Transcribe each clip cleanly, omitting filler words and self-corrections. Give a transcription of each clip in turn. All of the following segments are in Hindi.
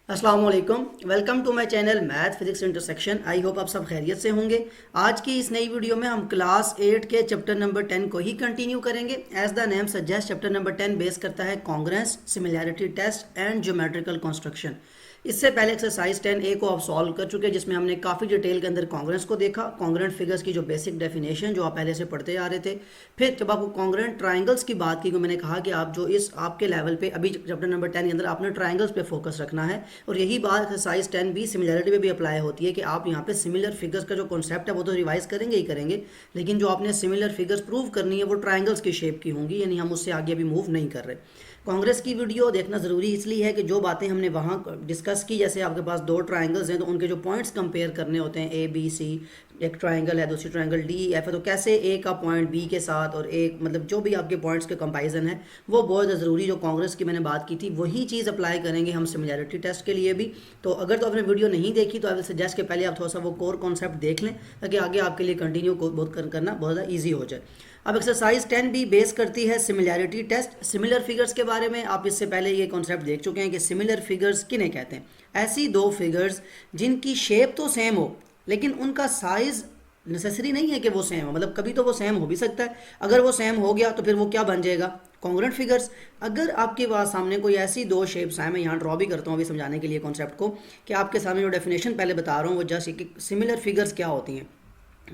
अस्सलाम वालेकुम। Welcome to my channel math physics intersection. I hope आप सब खैरियत से होंगे। आज की इस नई वीडियो में हम क्लास 8 के चैप्टर नंबर 10 को ही कंटिन्यू करेंगे। As the name suggest chapter number 10 base करता है congruence, similarity test and geometrical construction. इससे पहले एक्सरसाइज 10A को आप सॉल्व कर चुके हैं, जिसमें हमने काफ़ी डिटेल के अंदर कॉन्ग्रेंस को देखा, कॉन्ग्रेंट फिगर्स की जो बेसिक डेफिनेशन जो आप पहले से पढ़ते आ रहे थे। फिर जब आपको कॉन्ग्रेंट ट्राइंगल्स की बात की तो मैंने कहा कि आप जो इस आपके लेवल पे अभी चैप्टर नंबर 10 के अंदर आपने ट्राइंगल्स पे फोकस रखना है। और यही बात एक्सरसाइज 10B सिमिलैरिटी पे भी अप्लाई होती है कि आप यहाँ पे सिमिलर फिगर्स का जो कॉन्सेप्ट है वो तो रिवाइज करेंगे ही करेंगे, लेकिन जो आपने सिमिलर फिगर्स प्रूव करनी है वो ट्राइंगल्स की शेप की होंगी, यानी हम उससे आगे अभी मूव नहीं कर रहे। कांग्रेस की वीडियो देखना ज़रूरी इसलिए है कि जो बातें हमने वहाँ डिस्कस की, जैसे आपके पास दो ट्राइंगल्स हैं तो उनके जो पॉइंट्स कंपेयर करने होते हैं, ए बी सी, एक ट्राइंगल है, दूसरी ट्राइंगल डी एफ है, तो कैसे ए का पॉइंट बी के साथ और एक मतलब जो भी आपके पॉइंट्स के कंपैरिजन है वो बहुत ज़रूरी। जो कांग्रेस की मैंने बात की थी वही चीज़ अप्लाई करेंगे हम सिमिलैरिटी टेस्ट के लिए भी। तो अगर तो आपने वीडियो नहीं देखी तो आई विल सजेस्ट कि पहले आप थोड़ा सा वो कोर कॉन्सेप्ट देख लें ताकि आगे आपके लिए कंटिन्यू करना बहुत ज़्यादा ईजी हो जाए। अब एक्सरसाइज 10B बेस करती है सिमिलैरिटी टेस्ट। सिमिलर फिगर्स के बारे में आप इससे पहले ये कॉन्सेप्ट देख चुके हैं कि सिमिलर फिगर्स किन्हें कहते हैं। ऐसी दो फिगर्स जिनकी शेप तो सेम हो लेकिन उनका साइज नेसेसरी नहीं है कि वो सेम हो, मतलब कभी तो वो सेम हो भी सकता है। अगर वो सेम हो गया तो फिर वो क्या बन जाएगा, कॉन्ग्रुएंट फिगर्स। अगर आपके पास सामने कोई ऐसी दो शेप्स हैं, मैं यहाँ ड्रॉ भी करता हूँ अभी समझाने के लिए कॉन्सेप्ट को, कि आपके सामने जो डेफिनेशन पहले बता रहा हूँ वो जस्ट कि सिमिलर फिगर्स क्या होती हैं।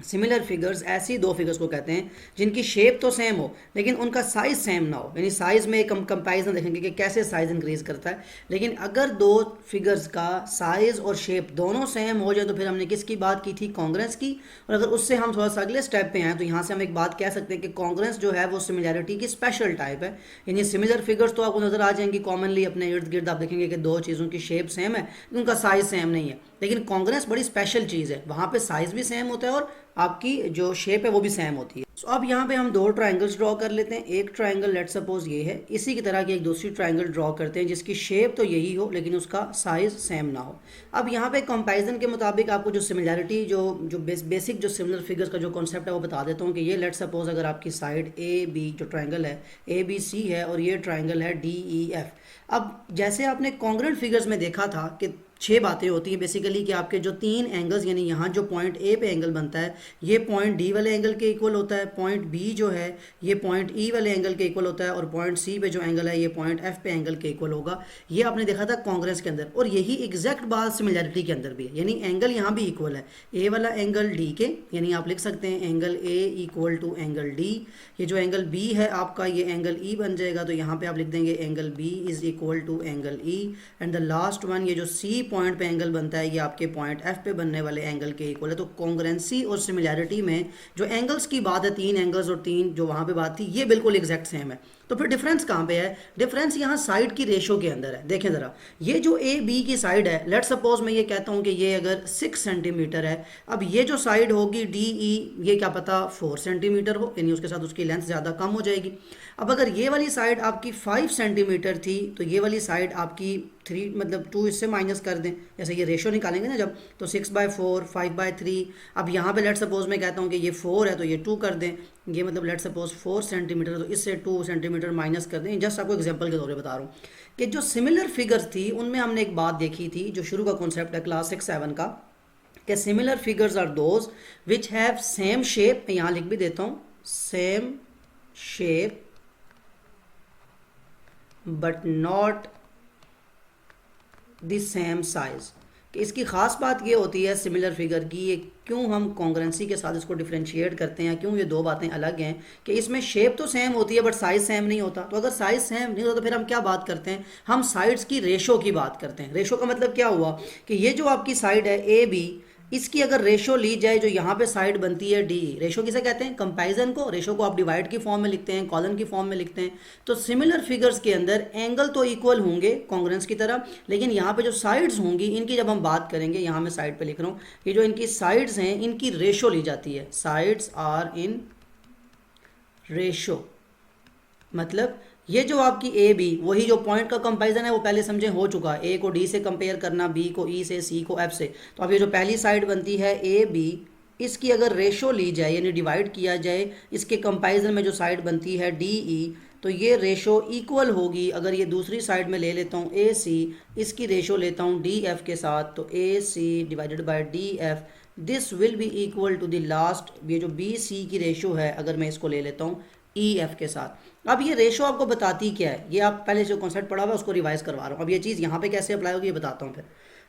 सिमिलर फिगर्स ऐसी दो फिगर्स को कहते हैं जिनकी शेप तो सेम हो लेकिन उनका साइज सेम ना हो, यानी साइज में एक कंपैरिजन देखेंगे कि कैसे साइज इंक्रीज करता है। लेकिन अगर दो फिगर्स का साइज और शेप दोनों सेम हो जाए तो फिर हमने किसकी बात की थी, कॉन्ग्रुएंस की। और अगर उससे हम थोड़ा सा अगले स्टेप पे आए तो यहाँ से हम एक बात कह सकते हैं कि कॉन्ग्रुएंस जो है वो सिमिलैरिटी की स्पेशल टाइप है। यानी सिमिलर फिगर्स तो आपको नजर आ जाएंगी कॉमनली अपने इर्द गिर्द, आप देखेंगे कि दो चीज़ों की शेप सेम है उनका साइज सेम नहीं है। लेकिन कॉन्ग्रुएंस बड़ी स्पेशल चीज़ है, वहाँ पे साइज भी सेम होता है और आपकी जो शेप है वो भी सेम होती है। तो अब यहाँ पे हम दो ट्राइंगल्स ड्रॉ कर लेते हैं। एक ट्राइंगल लेट सपोज ये है, इसी की तरह की एक दूसरी ट्राइंगल ड्रॉ करते हैं जिसकी शेप तो यही हो लेकिन उसका साइज सेम ना हो। अब यहाँ पे कंपैरिजन के मुताबिक आपको जो सिमिलैरिटी जो बेसिक जो सिमिलर फिगर्स का जो कॉन्सेप्ट है वो बता देता हूँ कि ये लेट सपोज अगर आपकी साइड ए बी जो ट्राइंगल है ए बी सी है और ये ट्राइंगल है डी ई एफ। अब जैसे आपने कॉन्ग्रुएंट फिगर्स में देखा था कि छह बातें होती हैं बेसिकली कि आपके जो तीन एंगल्स, यानी यहाँ जो पॉइंट ए पे एंगल बनता है ये पॉइंट डी वाले एंगल के इक्वल होता है, पॉइंट बी जो है ये पॉइंट ई वाले एंगल के इक्वल होता है और पॉइंट सी पे जो एंगल है ये पॉइंट एफ पे एंगल के इक्वल होगा। ये आपने देखा था कॉन्ग्रुएंस के अंदर और यही एग्जैक्ट बात सिमिलैरिटी के अंदर भी है, यानी एंगल यहाँ भी इक्वल है, ए वाला एंगल डी के, यानी आप लिख सकते हैं angle A equal to angle D. ये जो एंगल बी है आपका ये एंगल ई बन जाएगा, तो यहाँ पे आप लिख देंगे angle B is equal to angle E. And the last one ये जो सी पॉइंट पे एंगल बनता है ये आपके पॉइंट एफ पे बनने वाले एंगल के इक्वल है। तो कॉन्ग्रुएंसी और सिमिलैरिटी में जो एंगल्स की बात है, तीन एंगल्स और तीन जो वहाँ पे बात थी, ये बिल्कुल एग्जैक्ट सेम है। तो फिर डिफरेंस कहाँ पे है, डिफरेंस यहाँ साइड की रेशो के अंदर है। देखें ज़रा, ये जो ए बी की साइड है, लेट सपोज मैं ये कहता हूँ कि ये अगर 6 सेंटीमीटर है, अब ये जो साइड होगी डी ई ये क्या पता 4 सेंटीमीटर हो, यानी उसके साथ उसकी लेंथ ज़्यादा कम हो जाएगी। अब अगर ये वाली साइड आपकी 5 सेंटीमीटर थी तो ये वाली साइड आपकी 3 मतलब 2 इससे माइनस कर दें, जैसे ये रेशो निकालेंगे ना जब, तो 6/4 5/3। अब यहाँ पे लेट सपोज मैं कहता हूँ कि ये 4 है तो ये 2 कर दें, ये मतलब लेट सपोज 4 सेंटीमीटर तो इससे 2 सेंटीमीटर माइनस कर दें। जस्ट आपको एग्जांपल के तौर पे बता रहा हूँ कि जो सिमिलर फिगर्स थी उनमें हमने एक बात देखी थी जो शुरू का कॉन्सेप्ट है क्लास 6-7 का, कि similar figures are those which have same shape. मैं यहाँ लिख भी देता हूँ same shape but not the same size. कि इसकी ख़ास बात ये होती है सिमिलर फिगर की, ये क्यों हम कॉन्ग्रुएंसी के साथ इसको डिफ्रेंशिएट करते हैं, क्यों ये दो बातें अलग हैं, कि इसमें शेप तो सेम होती है बट साइज सेम नहीं होता। तो अगर साइज सेम नहीं होता तो फिर हम क्या बात करते हैं, हम साइड्स की रेशो की बात करते हैं। रेशो का मतलब क्या हुआ कि ये जो आपकी साइड है ए बी, इसकी अगर रेशो ली जाए जो यहाँ पे साइड बनती है डी, रेशो किसे कहते हैं, कंपैरिजन को। रेशो को आप डिवाइड की फॉर्म में लिखते हैं, कॉलन की फॉर्म में लिखते हैं। तो सिमिलर फिगर्स के अंदर एंगल तो इक्वल होंगे कॉन्ग्रुएंस की तरह, लेकिन यहाँ पे जो साइड्स होंगी इनकी जब हम बात करेंगे, यहाँ मैं साइड पे लिख रहा हूँ, ये जो इनकी साइड्स हैं इनकी रेशो ली जाती है। साइड्स आर इन रेशो, मतलब ये जो आपकी ए बी, वही जो पॉइंट का कंपैरिजन है वो पहले समझे हो चुका, ए को डी से कंपेयर करना, बी को ई से, सी को एफ से। तो अब ये जो पहली साइड बनती है ए बी, इसकी अगर रेशो ली जाए यानी डिवाइड किया जाए, इसके कंपैरिजन में जो साइड बनती है डी ई, तो ये रेशो इक्वल होगी। अगर ये दूसरी साइड में ले लेता हूँ ए सी, इसकी रेशो लेता हूँ डी एफ के साथ, तो A C divided by D F, this will be equal to the last, ये जो बी सी की रेशो है अगर मैं इसको ले लेता हूँ ई एफ के साथ। अब ये रेशो आपको बताती क्या है, ये आप पहले जो कॉन्सेप्ट पढ़ा हुआ है उसको रिवाइज करवा रहा हूँ। अब ये चीज़ यहाँ पे कैसे अप्लाई होगी ये बताता हूँ फिर।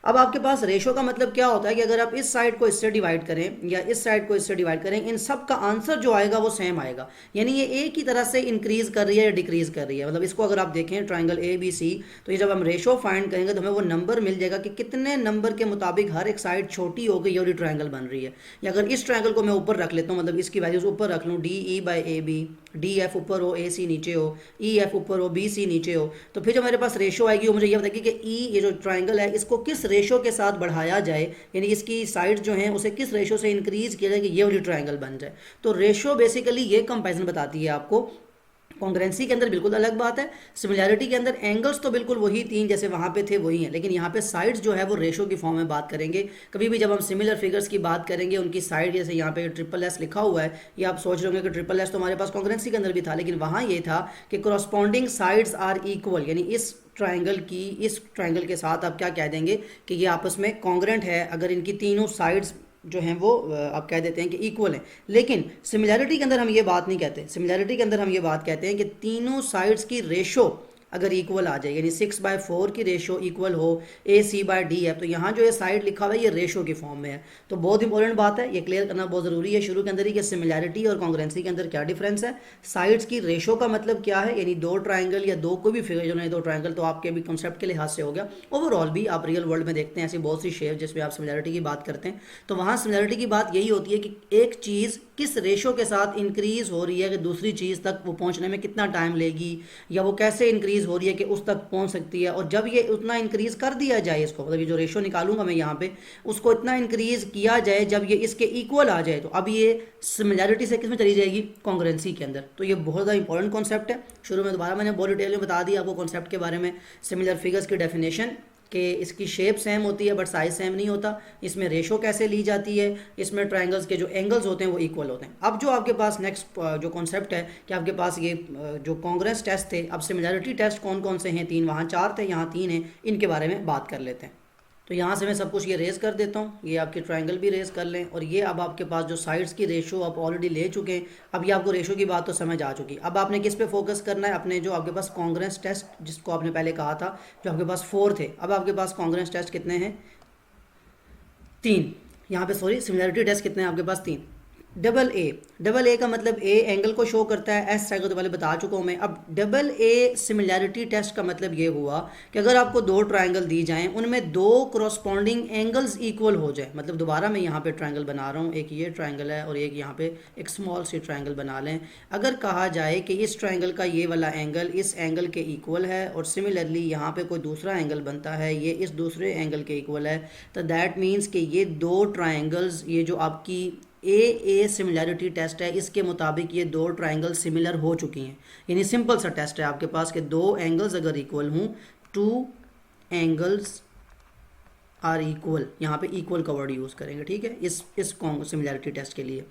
अब आपके पास रेशो का मतलब क्या होता है कि अगर आप इस साइड को इससे डिवाइड करें या इस साइड को इससे डिवाइड करें, इन सब का आंसर जो आएगा वो सेम आएगा। यानी ये एक ही तरह से इंक्रीज कर रही है या डिक्रीज कर रही है। मतलब इसको अगर आप देखें ट्राइंगल ए बी सी, तो ये जब हम रेशो फाइंड करेंगे तो हमें वो नंबर मिल जाएगा कि कितने नंबर के मुताबिक हर एक साइड छोटी हो गई और ये ट्राइंगल बन रही है। या अगर इस ट्राइंगल को मैं ऊपर रख लेता हूँ, मतलब इसकी वैल्यूज ऊपर रख लूँ, D E by A B, D F ऊपर हो, ए सी नीचे हो, ई एफ ऊपर हो, बी सी नीचे हो, तो फिर जो मेरे पास रेशो आएगी वो मुझे ये बताएगी कि ई ये जो ट्राइंगल है इसको किस रेशो के साथ बढ़ाया जाए, यानी इसकी साइड जो है उसे किस रेशो से इंक्रीज किया जाए कि ये वाली ट्राइंगल बन जाए। तो रेशो बेसिकली ये कंपैरिजन बताती है आपको। कॉन्ग्रेंसी के अंदर बिल्कुल अलग बात है, सिमिलैरिटी के अंदर एंगल्स तो बिल्कुल वही तीन जैसे वहाँ पे थे वही हैं, लेकिन यहाँ पे साइड्स जो है वो रेशो की फॉर्म में बात करेंगे। कभी भी जब हम सिमिलर फिगर्स की बात करेंगे उनकी साइड, जैसे यहाँ पे ट्रिपल एस लिखा हुआ है, ये आप सोच रहे होंगे कि ट्रिपल एस तो हमारे पास कॉन्ग्रेंसी के अंदर भी था, लेकिन वहाँ ये था कि करस्पॉन्डिंग साइड्स आर इक्वल, यानी इस ट्राइंगल के साथ आप क्या कह देंगे कि ये आपस में कॉन्ग्रेंट है अगर इनकी तीनों साइड्स जो हैं वो आप कह देते हैं कि इक्वल हैं। लेकिन सिमिलैरिटी के अंदर हम ये बात नहीं कहते, सिमिलैरिटी के अंदर हम ये बात कहते हैं कि तीनों साइड्स की रेशो अगर इक्वल आ जाए, यानी 6/4 की रेशो इक्वल हो ए सी बाय डी एफ, तो यहाँ जो ये साइड लिखा हुआ है ये रेशो की फॉर्म में है। तो बहुत इंपॉर्टेंट बात है, ये क्लियर करना बहुत ज़रूरी है शुरू के अंदर ही कि सिमिलैरिटी और कॉन्ग्रेंसी के अंदर क्या डिफरेंस है। साइड्स की रेशो का मतलब क्या है, यानी दो ट्राइंगल या दो कोई भी फिगर जो नहीं, दो ट्राइंगल तो आपके भी कंसेप्ट के लिहाज से हो गया। ओवरऑल भी आप रियल वर्ल्ड में देखते हैं ऐसी बहुत सी शेप जिसमें आप सिमिलैरिटी की बात करते हैं, तो वहाँ सिमिलैरिटी की बात यही होती है कि एक चीज़ किस रेशो के साथ इंक्रीज हो रही है कि दूसरी चीज़ तक वो पहुँचने में कितना टाइम लेगी, या वो कैसे इंक्रीज हो रही है कि उस तक पहुंच सकती है। और जब ये उतना इंक्रीज कर दिया जाए, इसको मतलब ये जो रेशो निकालूंगा मैं यहाँ पे, उसको इतना इंक्रीज किया जाए जब ये इसके इक्वल आ जाए, तो अब ये सिमिलैरिटी से किस में चली जाएगी, कॉन्ग्रेंसी के अंदर। तो ये बहुत ज़्यादा इंपॉर्टेंट कॉन्सेप्ट है। शुरू में दोबारा मैंने बहुत डिटेल में बता दिया आपको कॉन्सेप्ट के बारे में, सिमिलर फिगर्स की डेफिनेशन कि इसकी शेप सेम होती है बट साइज सेम नहीं होता, इसमें रेशो कैसे ली जाती है, इसमें ट्राइंगल्स के जो एंगल्स होते हैं वो इक्वल होते हैं। अब जो आपके पास नेक्स्ट जो कॉन्सेप्ट है कि आपके पास ये जो कॉन्ग्रेंस टेस्ट थे, अब सिमिलैरिटी टेस्ट कौन कौन से हैं, तीन, वहाँ चार थे यहाँ तीन हैं, इनके बारे में बात कर लेते हैं। तो यहाँ से मैं सब कुछ ये रेज कर देता हूँ, ये आपके ट्राइंगल भी रेज कर लें, और ये अब आपके पास जो साइड्स की रेशो आप ऑलरेडी ले चुके हैं। अब ये आपको रेशो की बात तो समझ आ चुकी। अब आपने किस पे फोकस करना है, अपने जो आपके पास कॉन्ग्रेंस टेस्ट जिसको आपने पहले कहा था जो आपके पास 4 थे, अब आपके पास कॉन्ग्रेंस टेस्ट कितने हैं, 3। यहाँ पे सॉरी सिमिलैरिटी टेस्ट कितने हैं आपके पास, 3। डबल ए का मतलब ए एंगल को शो करता है, एस साइड को तो पहले बता चुका हूँ मैं। अब डबल ए सिमिलैरिटी टेस्ट का मतलब ये हुआ कि अगर आपको दो ट्राइंगल दी जाएं, उनमें दो करस्पॉन्डिंग एंगल्स इक्वल हो जाए, मतलब दोबारा मैं यहाँ पे ट्राइंगल बना रहा हूँ, एक ये ट्राइंगल है और एक यहाँ पे एक स्मॉल सी ट्राइंगल बना लें। अगर कहा जाए कि इस ट्राइंगल का ये वाला एंगल इस एंगल के इक्वल है और सिमिलरली यहाँ पे कोई दूसरा एंगल बनता है ये इस दूसरे एंगल के इक्वल है, तो दैट मीन्स कि ये दो ट्राइंगल्स, ये जो आपकी ए सिमिलैरिटी टेस्ट है, इसके मुताबिक ये दो ट्राइंगल सिमिलर हो चुकी हैं। यानी सिंपल सा टेस्ट है आपके पास कि दो एंगल्स अगर इक्वल हों, 2 एंगल्स आर इक्वल, यहाँ पे इक्वल का वर्ड यूज़ करेंगे, ठीक है, इस सिमिलैरिटी टेस्ट के लिए।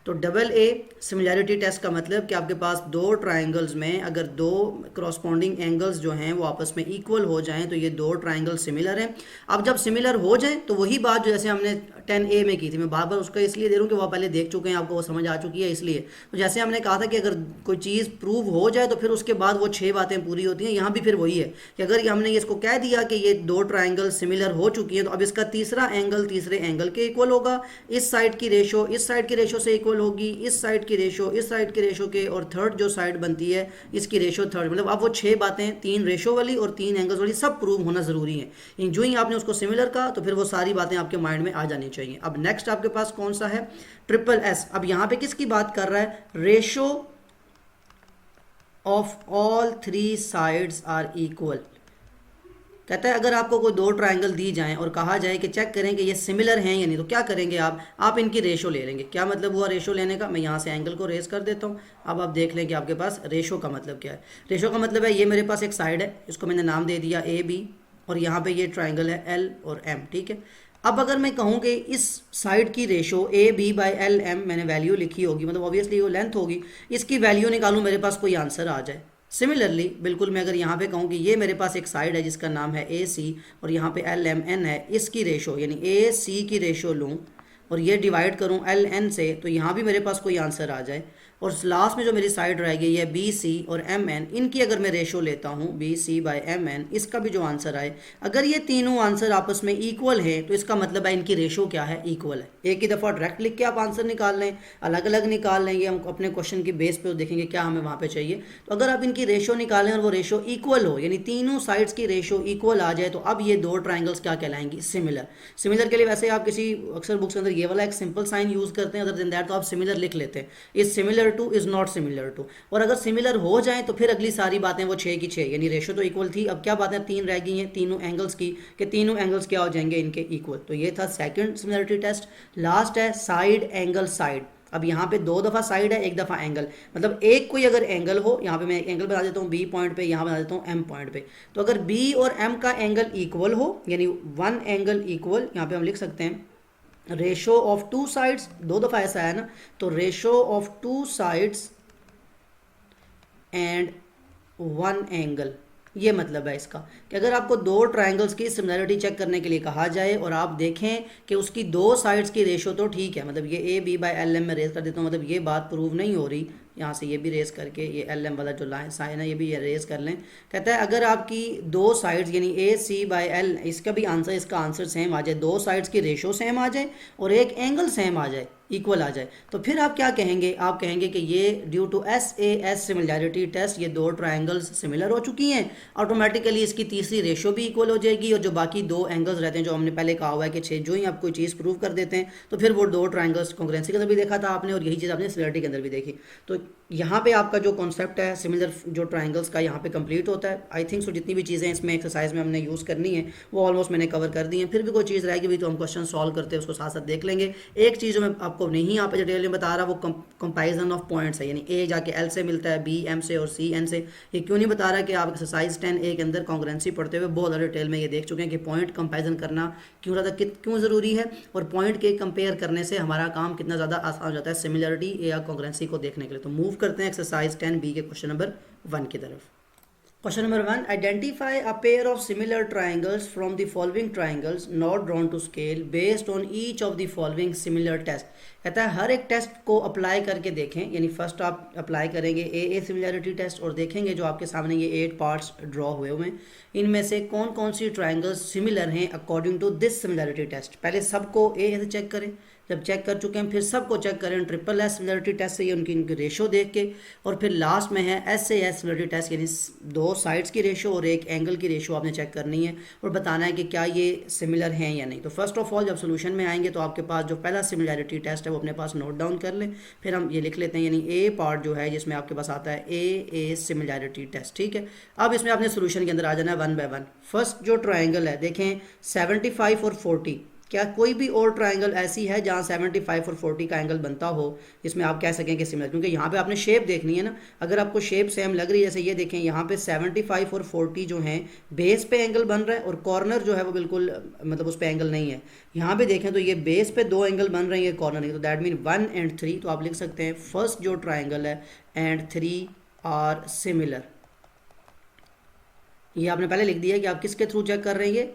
तो डबल ए सिमिलैरिटी टेस्ट का मतलब कि आपके पास दो ट्राइंगल्स में अगर दो करस्पॉन्डिंग एंगल्स जो हैं वो आपस में इक्वल हो जाएं तो ये दो ट्राइंगल सिमिलर हैं। अब जब सिमिलर हो जाएं तो वही बात जो जैसे हमने 10A में की थी, मैं बार बार उसका इसलिए दे रहा हूँ कि वो पहले देख चुके हैं, आपको वो समझ आ चुकी है इसलिए। तो जैसे हमने कहा था कि अगर कोई चीज़ प्रूव हो जाए तो फिर उसके बाद वो 6 बातें पूरी होती हैं, यहाँ भी फिर वही है कि अगर हमने इसको कह दिया कि ये दो ट्राइंगल सिमिलर हो चुकी है, तो अब इसका तीसरा एंगल तीसरे एंगल के इक्वल होगा, इस साइड की रेशो इस साइड की रेशो से इक्वल होगी, इस साइड की रेशो इस साइड की रेशो के, और थर्ड जो साइड बनती है इसकी रेशो थर्ड, मतलब अब वो 6 बातें 3 रेशो वाली और 3 एंगल्स वाली सब प्रूव होना ज़रूरी है। जो ही आपने उसको सिमिलर कहा तो फिर वो सारी बातें आपके माइंड में आ जानी चाहिए। अब नेक्स्ट आपके पास कौन सा है, ट्रिपल एस। अब यहाँ पे किसकी बात कर रहा है, ratio of all 3 sides are equal. कहता है अगर आपको कोई दो ट्राइंगल दी जाएं और कहा जाए कि चेक करें कि ये सिमिलर हैं या नहीं, तो क्या करेंगे आप इनकी रेशो ले लेंगे। क्या मतलब हुआ रेशो लेने का, मैं यहाँ से एंगल को रेस कर देता हूँ। अब आप देख लें कि आपके पास रेशो का मतलब क्या है। रेशो का मतलब है ये मेरे पास एक साइड है, इसको मैंने नाम दे दिया ए बी, और यहाँ पे ये ट्राइंगल है एल और एम, ठीक है। अब अगर मैं कहूँ कि इस साइड की ratio A B by L M, मैंने वैल्यू लिखी होगी, मतलब ऑब्वियसली वो लेंथ होगी, इसकी वैल्यू निकालूँ मेरे पास कोई आंसर आ जाए, सिमिलरली बिल्कुल मैं अगर यहाँ पे कहूँ कि ये मेरे पास एक साइड है जिसका नाम है ए सी और यहाँ पे एल एम एन है, इसकी रेशो यानी ए सी की रेशो लूँ और ये डिवाइड करूँ एल एन से, तो यहाँ भी मेरे पास कोई आंसर आ जाए। और लास्ट में जो मेरी साइड रहेगी ये बी सी और एम एन, इनकी अगर मैं रेशो लेता हूँ B C by M N, इसका भी जो आंसर आए, अगर ये तीनों आंसर आपस में इक्वल है तो इसका मतलब है इनकी रेशो क्या है, इक्वल है। एक ही दफ़ा डायरेक्ट लिख के आप आंसर निकाल लें, अलग अलग निकाल लें, ये हम अपने क्वेश्चन की बेस पे देखेंगे क्या हमें वहाँ पे चाहिए। तो अगर आप इनकी रेशो निकालें और वो रेशो इक्वल हो, यानी तीनों साइड्स की रेशो इक्वल आ जाए, तो अब ये दो ट्राइंगल्स क्या कहलाएंगी, सिमिलर। सिमिलर के लिए वैसे आप किसी अक्सर बुक्स के अंदर ये वाला एक सिंपल साइन यूज़ करते हैं, अदर देन दैट तो आप सिमिलर लिख लेते हैं, is similar to, is not similar to. और अगर सिमिलर हो जाए तो फिर अगली सारी बातें वो 6 की 6, यानी रेशो तो इक्वल थी, अब क्या बातें 3 रह गई हैं तीनों एंगल्स की, कि तीनों एंगल्स क्या हो जाएंगे इनके इक्वल। तो ये था सेकंड सिमिलरिटी टेस्ट। लास्ट है साइड एंगल साइड। अब यहाँ पे 2 दफ़ा साइड है, 1 दफ़ा एंगल, मतलब एक कोई अगर एंगल हो, यहाँ पे मैं एक एंगल बना देता हूँ बी पॉइंट पे, यहाँ बना देता हूँ एम पॉइंट पे, तो अगर बी और एम का एंगल इक्वल हो, यानी वन एंगल इक्वल, यहाँ पे हम लिख सकते हैं रेशो ऑफ टू साइड्स, 2 दफ़ा ऐसा है ना, तो ratio of two sides and one angle, ये मतलब है इसका कि अगर आपको दो ट्रायंगल्स की सिमिलरिटी चेक करने के लिए कहा जाए और आप देखें कि उसकी दो साइड्स की रेशो तो ठीक है, मतलब ये A B by L M में रेस कर देता हूँ, मतलब ये बात प्रूव नहीं हो रही, यहाँ से ये भी रेस करके ये एल एम वाला जो लाइन साइन है ये भी रेस कर लें। कहता है अगर आपकी दो साइड्स यानी ए सी बाई एल, इसका भी आंसर, इसका आंसर सेम आ जाए, दो साइड्स की रेशो सेम आ जाए और एक एंगल सेम आ जाए, इक्वल आ जाए, तो फिर आप क्या कहेंगे, आप कहेंगे कि ये due to S A S similarity test ये दो ट्रायंगल्स सिमिलर हो चुकी हैं, ऑटोमेटिकली इसकी तीसरी रेशो भी इक्वल हो जाएगी और जो बाकी दो एंगल्स रहते हैं जो हमने पहले कहा हुआ है कि जो ही आप कोई चीज़ प्रूव कर देते हैं तो फिर वो दो ट्रायंगल्स कॉन्ग्रुएंसी के अंदर भी देखा था आपने और यही चीज़ आपने सिमिलरिटी के अंदर भी देखी। तो यहाँ पे आपका जो कॉन्सेप्ट है सिमिलर जो ट्रायंगल्स का यहाँ पे कंप्लीट होता है। आई थिंक सो जितनी भी चीज़ें इसमें एक्सरसाइज में हमने यूज़ करनी है वो ऑलमोस्ट मैंने कवर कर दी हैं। फिर भी कोई चीज़ रहेगी भी तो हम क्वेश्चन सॉल्व करते हैं उसको साथ साथ देख लेंगे। एक चीज़ जो मैं आपको नहीं यहाँ पे डिटेल में बता रहा वो कंपैरिजन ऑफ पॉइंट्स है, यानी ए जाके एल से मिलता है, बी एम से और सी एन से। ये क्यों नहीं बता रहा कि आप एक्सरसाइज 10A के अंदर कॉन्ग्रुएंसी पढ़ते हुए बहुत ज़्यादा डिटेल में ये देख चुके हैं कि पॉइंट कंपैरिजन करना क्यों ज़रूरी है और पॉइंट के कंपेयर करने से हमारा काम कितना ज़्यादा आसान हो जाता है सिमिलरिटी या कॉन्ग्रुएंसी को देखने के लिए। तो मूव करते हैं एक्सरसाइज 10B के क्वेश्चन नंबर 1 की तरफ। Question number 1. Identify a pair of similar triangles from the following triangles not drawn to scale based on each of the following similar test. कहता है हर एक टेस्ट को अप्लाई करके देखें, यानी फर्स्ट आप अप्लाई करेंगे ए सिमिलरिटी टेस्ट और देखेंगे जो आपके सामने ये 8 पार्ट्स ड्रॉ हुए हुए हैं इनमें से कौन कौन सी ट्रायंगल्स सिमिलर हैं according to this similarity test. पहले सबको ए से चेक करें, जब चेक कर चुके हैं फिर सबको चेक करें ट्रिपल एस सिमिलरिटी टेस्ट से, ये उनकी रेशो देख के, और फिर लास्ट में है S A S similarity test, यानी दो साइड्स की रेशो और एक एंगल की रेशो आपने चेक करनी है और बताना है कि क्या ये सिमिलर हैं या नहीं। तो फर्स्ट ऑफ ऑल जब सोल्यूशन में आएंगे तो आपके पास जो पहला सिमिलरिटी टेस्ट है वो अपने पास नोट डाउन कर लें, फिर हम ये लिख लेते हैं, यानी ए पार्ट जो है जिसमें आपके पास आता है ए सिमिलरिटी टेस्ट। ठीक है, अब इसमें आपने सोल्यूशन के अंदर आ जाना है 1 बाय 1। फर्स्ट जो ट्राइंगल है देखें 75 और 40, क्या कोई भी और ट्रायंगल ऐसी है जहाँ 75 और 40 का एंगल बनता हो जिसमें आप कह सकें कि सिमिलर, क्योंकि यहाँ पे आपने शेप देखनी है ना। अगर आपको शेप सेम लग रही है, जैसे ये देखें यहाँ पे 75 और 40 जो हैं बेस पे एंगल बन रहा है और कॉर्नर जो है वो बिल्कुल मतलब उस पर एंगल नहीं है। यहाँ पे देखें तो ये बेस पे 2 एंगल बन रहे हैं, ये कॉर्नर नहीं, तो दैट मीन 1 and 3। तो आप लिख सकते हैं फर्स्ट जो ट्राइंगल है एंड 3 आर सिमिलर। ये आपने पहले लिख दिया है कि आप किसके थ्रू चेक कर रहे हैं,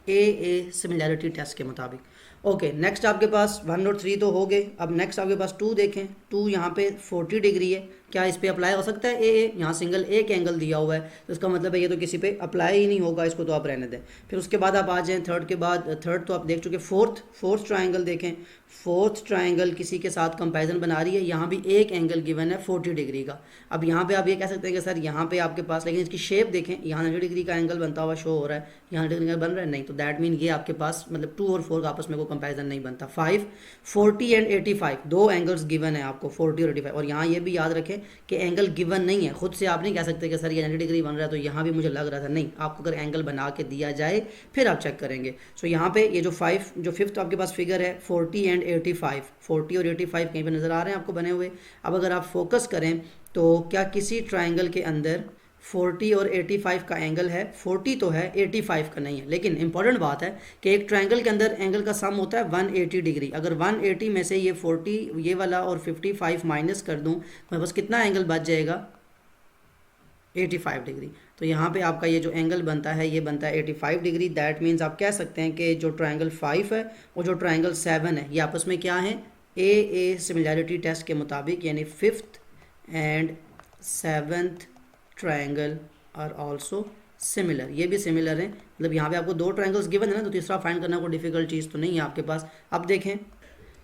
ए सिमिलरिटी टेस्ट के मुताबिक। ओके, नेक्स्ट आपके पास 1 और 3 तो हो गए। अब नेक्स्ट आपके पास 2 देखें, 2 यहाँ पे 40 डिग्री है, क्या इस पे अप्लाई हो सकता है ए यहाँ सिंगल एक एंगल दिया हुआ है तो इसका मतलब है ये तो किसी पे अप्लाई ही नहीं होगा, इसको तो आप रहने दें। फिर उसके बाद आप आ जाएं थर्ड के बाद, थर्ड तो आप देख चुके, फोर्थ ट्राइंगल देखें, फोर्थ ट्राइंगल किसी के साथ कंपैरिजन बना रही है, यहाँ भी एक एंगल गिवन है 40 डिग्री का। अब यहाँ पे आप ये कह सकते हैं कि सर यहाँ पे आपके पास, लेकिन इसकी शेप देखें, यहाँ 90 डिग्री का एंगल बनता हुआ शो हो रहा है, यहाँ 90 डिग्री बन रहा है नहीं, तो दैट मीन ये आपके पास मतलब 2 और 4 का आपस में कोई कंपैरिजन नहीं बनता। 5, 40 एंड 85 दो एंगल्स गिवन है आपको 40 और 85, और यहाँ ये भी याद रखें कि एंगल गिवन नहीं है, खुद से आप नहीं कह सकते कि सर ये 90 डिग्री बन रहा है तो यहाँ भी मुझे लग रहा था, नहीं, आपको अगर एंगल बना के दिया जाए फिर आप चेक करेंगे। सो यहाँ पे ये जो 5th आपके पास फिगर है 40 एंड 85, 40 और 85 कहीं पे नज़र आ रहे हैं आपको बने हुए। अब अगर आप फोकस करें तो क्या किसी ट्राइंगल के अंदर 40 और 85 का एंगल है, 40 तो है 85 का नहीं है। लेकिन इंपॉर्टेंट बात है कि एक ट्रायंगल के अंदर एंगल का सम होता है 180 डिग्री। अगर 180 में से ये 40 ये वाला और 55 माइनस कर दूं तो बस कितना एंगल बच जाएगा, 85 डिग्री। तो यहाँ पे आपका ये जो एंगल बनता है ये बनता है 85 डिग्री। दैट मीन्स आप कह सकते हैं कि जो ट्रायंगल 5 है और जो ट्रायंगल 7 है ये आपस में क्या है, ए सिमिलैरिटी टेस्ट के मुताबिक, यानी 5th and 7th triangle are also similar. ये भी सिमिलर है, मतलब यहाँ पे आपको दो ट्रायंगल्स गिवन है ना, तो तीसरा फाइंड करना कोई डिफिकल्ट चीज़ तो नहीं है आपके पास। अब देखें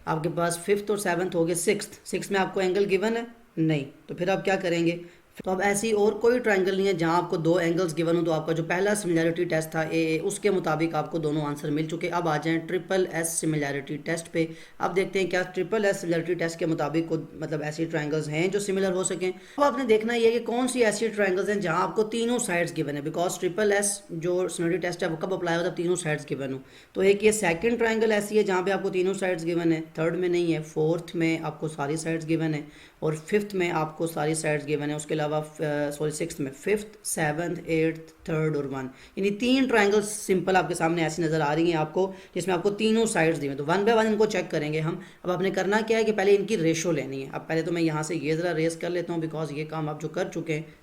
आपके पास 5th और 7th हो गए, 6th में आपको एंगल गिवन है नहीं, तो फिर आप क्या करेंगे। तो अब ऐसी और कोई ट्रायंगल नहीं है जहां आपको दो एंगल्स गिवन हो, तो आपका जो पहला सिमिलैरिटी टेस्ट था ए उसके मुताबिक आपको दोनों आंसर मिल चुके। अब आ जाएं ट्रिपल एस सिमिलैरिटी टेस्ट पे। अब देखते हैं क्या ट्रिपल एस सिमिलैरिटी टेस्ट के मुताबिक को मतलब ऐसी ट्रायंगल्स हैं जो सिमिलर हो सकें। अब आपने देखना ये है कि कौन सी ऐसी ट्रायंगल्स हैं जहां आपको तीनों साइड्स गिवन है, बिकॉज ट्रिपल एस जो सिमिलैरिटी टेस्ट है वो कब अप्लाई होता है, तीनों साइड्स गिवन हो। तो एक ये सेकंड ट्रायंगल ऐसी है जहाँ पे आपको तीनों साइड्स गिवन है, थर्ड में नहीं है, फोर्थ में आपको सारी साइड्स गिवन है और 5th में आपको सारी साइड्स गिवन है। उसके अलावा 6th में 5th 7th 8th 3rd और 1, यानी 3 ट्रायंगल्स सिंपल आपके सामने ऐसी नज़र आ रही हैं आपको, जिसमें आपको तीनों साइड्स दी हैं। तो 1 बाय 1 इनको चेक करेंगे हम। अब आपने करना क्या है कि पहले इनकी रेशो लेनी है। अब पहले तो मैं यहाँ से ये ज़रा रेस कर लेता हूँ, बिकॉज ये काम आप जो कर चुके हैं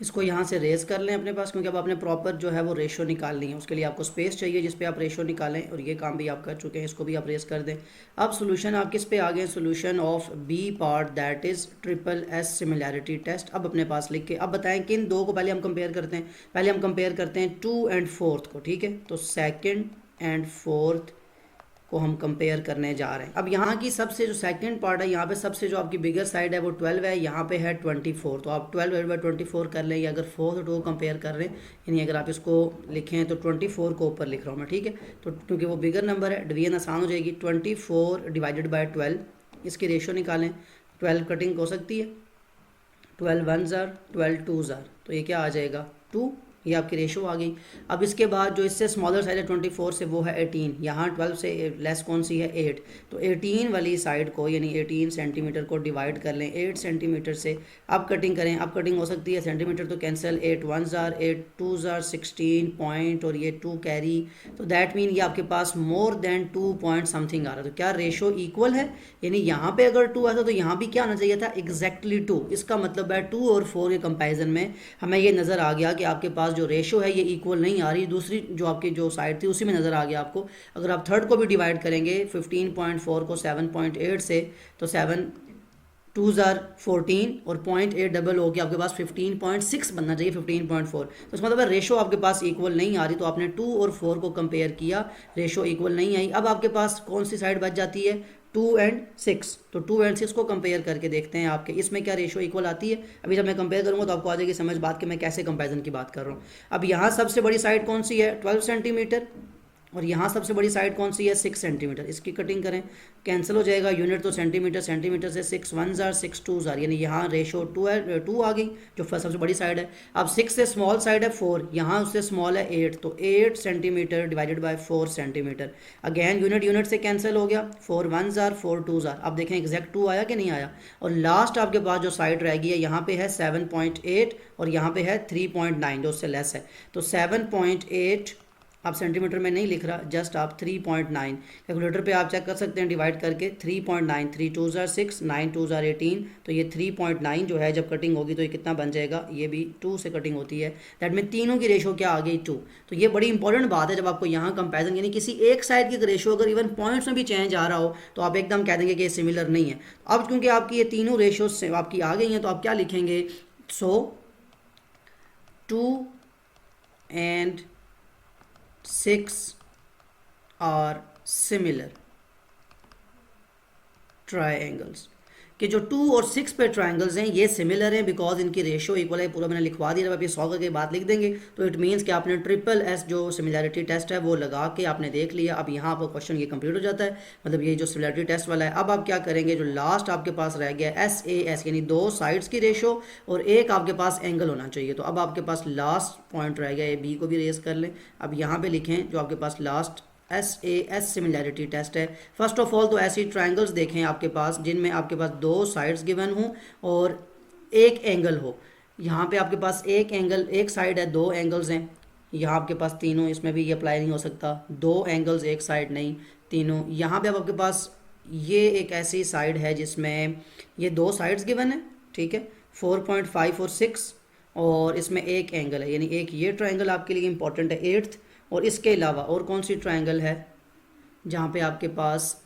इसको यहाँ से रेस कर लें अपने पास, क्योंकि अब आपने प्रॉपर जो है वो रेशो निकालनी है। उसके लिए आपको स्पेस चाहिए जिस पे आप रेशो निकालें, और ये काम भी आप कर चुके हैं, इसको भी आप रेस कर दें। अब सोल्यूशन आप किस पे आ गए, solution of B part that is triple S similarity test. अब अपने पास लिख के अब बताएं किन दो को पहले हम कंपेयर करते हैं। पहले हम कंपेयर करते हैं 2 and 4th को, ठीक है। तो 2nd and 4th को हम कंपेयर करने जा रहे हैं। अब यहाँ की सबसे जो सेकंड पार्ट है, यहाँ पे सबसे जो आपकी बिगर साइड है वो 12 है, यहाँ पे है 24। तो आप 12/24 कर लें, या अगर 4th और 2 कंपेयर कर रहे हैं, यानी अगर आप इसको लिखें तो 24 को ऊपर लिख रहा हूँ मैं, ठीक है। तो क्योंकि वो बिगर नंबर है डिवीजन आसान हो जाएगी। 24 डिवाइडेड बाई 12, इसकी रेशो निकालें। 12 कटिंग हो सकती है, 12 1 ज़ार 12 2 ज़ार, तो ये क्या आ जाएगा 2, ये आपकी रेशो आ गई। अब इसके बाद जो इससे स्मॉलर साइड है 24 से वो है 18, यहाँ 12 से लेस कौन सी है 8, तो 18 वाली साइड को यानी 18 सेंटीमीटर को डिवाइड कर लें 8 सेंटीमीटर से। अब कटिंग करें, अब कटिंग हो सकती है सेंटीमीटर तो कैंसिल, 8 1 ज़ार 8 2 ज़ार 16 पॉइंट और ये 2 कैरी, तो दैट मीन ये आपके पास मोर देन 2 पॉइंट समथिंग आ रहा है। तो क्या रेशो इक्वल है, यानी यहाँ पे अगर 2 आता तो यहाँ भी क्या आना चाहिए था, एग्जैक्टली 2। इसका मतलब है 2 और 4 के कंपेरिजन में हमें ये नज़र आ गया कि आपके पास जो रेशो है ये इक्वल नहीं आ रही। दूसरी जो आपकी जो साइड थी उसी में नज़र आ गया आपको। अगर आप थर्ड को भी डिवाइड करेंगे 15.4 को 7.8 से, तो 7 2 ज़ार 14 और 0.8 डबल हो गया, आपके पास 15.6 बनना चाहिए 15.4। तो इसका मतलब रेशो आपके पास इक्वल नहीं आ रही। तो आपने 2 और 4 को कंपेयर किया, रेशो इक्वल नहीं आई। अब आपके पास कौन सी साइड बच जाती है, 2 and 6। तो 2 and 6 को कंपेयर करके देखते हैं आपके इसमें क्या रेशो इक्वल आती है। अभी जब मैं कंपेयर करूंगा तो आपको आ जाएगी समझ बात कि मैं कैसे कंपैरिजन की बात कर रहा हूँ। अब यहाँ सबसे बड़ी साइड कौन सी है 12 सेंटीमीटर, और यहाँ सबसे बड़ी साइड कौन सी है 6 सेंटीमीटर। इसकी कटिंग करें, कैंसिल हो जाएगा, यूनिट तो सेंटीमीटर, सेंटीमीटर से 6 1 ज़ार 6 2 ज़ार, यानी यहाँ रेशो 2 है, 2 आ गई जो सबसे बड़ी साइड है। अब 6 से स्मॉल साइड है 4, यहाँ उससे स्मॉल है 8, तो 8 centimetre divided by 4 centimetre. Again unit से कैंसिल हो गया, 4 1 ज़ार 4 2 ज़ार। अब देखें एग्जैक्ट 2 आया कि नहीं आया। और लास्ट आपके पास जो साइड रह गई है यहाँ पे है 7.8 और यहाँ पे है 3.9 जो उससे लेस है। तो 7.8 आप सेंटीमीटर में नहीं लिख रहा, जस्ट आप 3.9 कैलकुलेटर पे आप चेक कर सकते हैं डिवाइड करके। 3.9 3 2 ज़ार 6 9 2 ज़ार 18, तो ये 3.9 जो है जब कटिंग होगी तो ये कितना बन जाएगा, ये भी 2 से कटिंग होती है। दैट में तीनों की रेशो क्या आ गई 2। तो ये बड़ी इंपॉर्टेंट बात है जब आपको यहाँ कंपेरिजन, यानी किसी एक साइड की रेशो अगर इवन पॉइंट्स में भी चेंज आ रहा हो तो आप एकदम कह देंगे कि ये सिमिलर नहीं है। अब क्योंकि आपकी ये तीनों रेशो से आपकी आ गई हैं तो आप क्या लिखेंगे, सो 2 and 6 are similar triangles, कि जो 2 और 6 पे ट्रायंगल्स हैं ये सिमिलर हैं बिकॉज इनकी रेशो इक्वल है। पूरा मैंने लिखवा दिया, जब आप ये 100 करके बात लिख देंगे तो इट मीन्स कि आपने ट्रिपल एस जो सिमिलैरिटी टेस्ट है वो लगा के आपने देख लिया। अब यहाँ आपका क्वेश्चन ये कंप्लीट हो जाता है, मतलब ये जो सिमिलैरिटी टेस्ट वाला है। अब आप क्या करेंगे, जो लास्ट आपके पास रह गया SAS यानी 2 साइड्स की रेशो और एक आपके पास एंगल होना चाहिए। तो अब आपके पास लास्ट पॉइंट रह गया, ये बी को भी रेस कर लें। अब यहाँ पे लिखें जो आपके पास लास्ट SAS सिमिलैरिटी टेस्ट है। फर्स्ट ऑफ ऑल तो ऐसी ट्रायंगल्स देखें आपके पास जिनमें आपके पास 2 साइड्स गिवन हों और एक एंगल हो। यहाँ पे आपके पास एक एंगल, एक साइड है, दो एंगल्स हैं। यहाँ आपके पास तीनों, इसमें भी ये अप्लाई नहीं हो सकता, दो एंगल्स एक साइड नहीं, तीनों। यहाँ पे अब आपके पास ये एक ऐसी साइड है जिसमें ये दो साइड्स गिवन है, ठीक है, 4.5 और 6, और इसमें एक एंगल है, यानी एक ये ट्रायंगल आपके लिए इंपॉर्टेंट है 8th। और इसके अलावा और कौन सी ट्रायंगल है जहाँ पे आपके पास